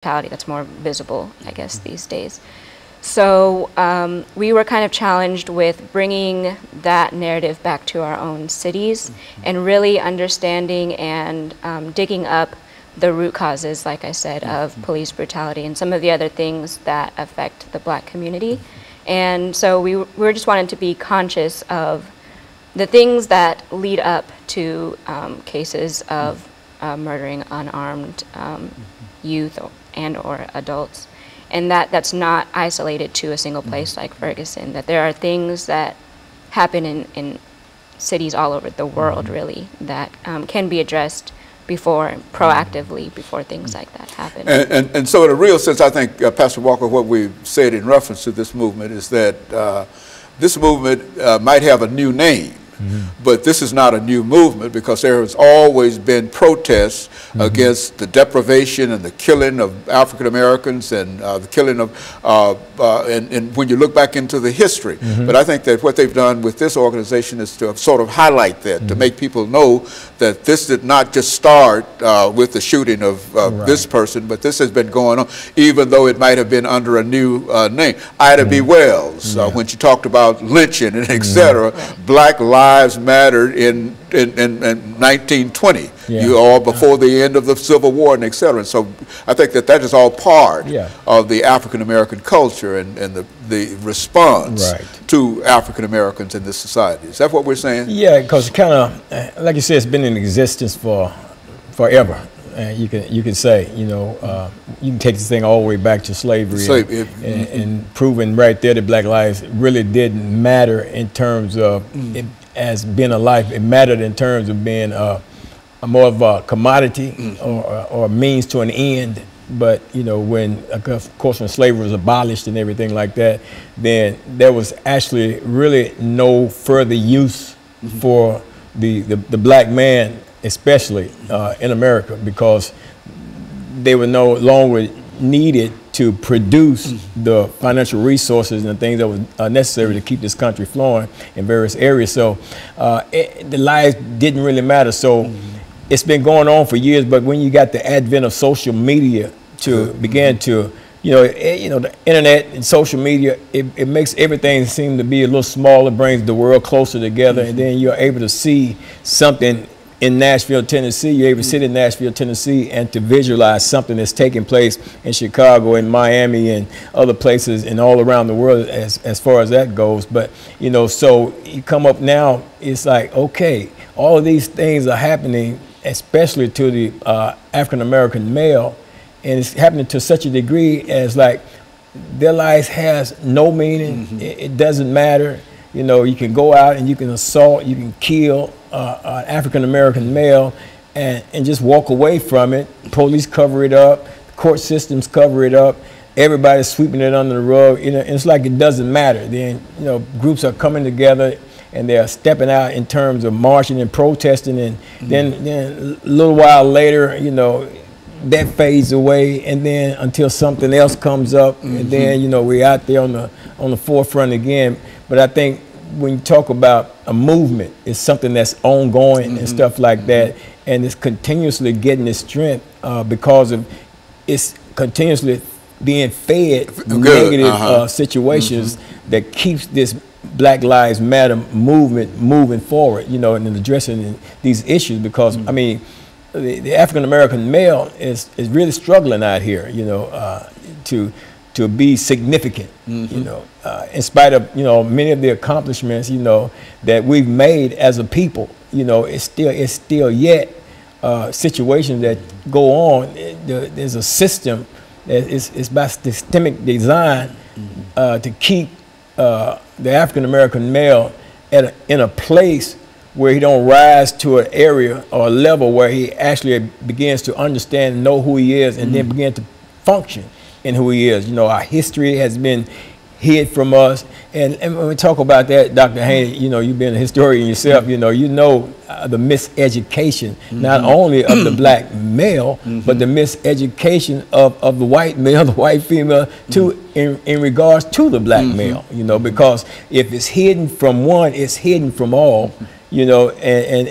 brutality that's more visible, I guess, these days. So we were kind of challenged with bringing that narrative back to our own cities and really understanding and digging up the root causes, like I said, of police brutality and some of the other things that affect the Black community. And so we were just wanting to be conscious of the things that lead up to cases of murdering unarmed youth and or adults. And that's not isolated to a single place like Ferguson, that there are things that happen in cities all over the world, really, that can be addressed proactively before things like that happen. And so in a real sense, I think, Pastor Walker, what we've said in reference to this movement is that this movement might have a new name, but this is not a new movement, because there has always been protests against the deprivation and the killing of African Americans and the killing of, and when you look back into the history. But I think that what they've done with this organization is to sort of highlight that, to make people know that this did not just start with the shooting of this person, but this has been going on, even though it might have been under a new name. Ida B. Wells, when she talked about lynching and et cetera, Black Lives Mattered in 1920, or before the end of the Civil War and et cetera. And so I think that that is all part of the African American culture and the response to African Americans in this society. Is that what we're saying? Yeah, because kind of, like you said, it's been in existence for forever. You can say, you know, you can take this thing all the way back to slavery, and proving right there that Black lives really didn't matter in terms of it as being a life. It mattered in terms of being more of a commodity or a means to an end. But you know, when of course when slavery was abolished and everything like that, then there was actually really no further use for the Black man, especially in America, because they were no longer needed to produce the financial resources and the things that were necessary to keep this country flowing in various areas. So the lives didn't really matter. So it's been going on for years, but when you got the advent of social media to begin to, you know, the internet and social media, it makes everything seem to be a little smaller, brings the world closer together, and then you're able to see something in Nashville, Tennessee. You're able to sit in Nashville, Tennessee, and to visualize something that's taking place in Chicago and Miami and other places and all around the world as far as that goes. But, you know, so you come up now, it's like, okay, all of these things are happening, especially to the African-American male, and it's happening to such a degree as like their lives has no meaning. It doesn't matter. You know, you can go out and you can assault, you can kill an African-American male and just walk away from it. Police cover it up, court systems cover it up, everybody's sweeping it under the rug. You know, and it's like it doesn't matter. Then, you know, groups are coming together and they're stepping out in terms of marching and protesting, and then a little while later, you know, that fades away, and then until something else comes up, and then, you know, we're out there on the forefront again. But I think when you talk about a movement, it's something that's ongoing and stuff like that, and it's continuously getting its strength because of it's continuously being fed negative situations that keeps this Black Lives Matter movement moving forward, you know, and addressing these issues. Because I mean, the African American male is really struggling out here, you know, to be significant, you know, in spite of, you know, many of the accomplishments, you know, that we've made as a people. You know, it's still yet situations that go on. There's a system that is by systemic design to keep the African American male in a place where he don't rise to an area or a level where he actually begins to understand and know who he is, and then begin to function in who he is. You know, our history has been hid from us, and when we talk about that, Dr. Haney, you know, you've been a historian yourself, you know the miseducation, not only of the Black male, but the miseducation of the white male, the white female, in regards to the Black male, you know, because if it's hidden from one, it's hidden from all, you know, and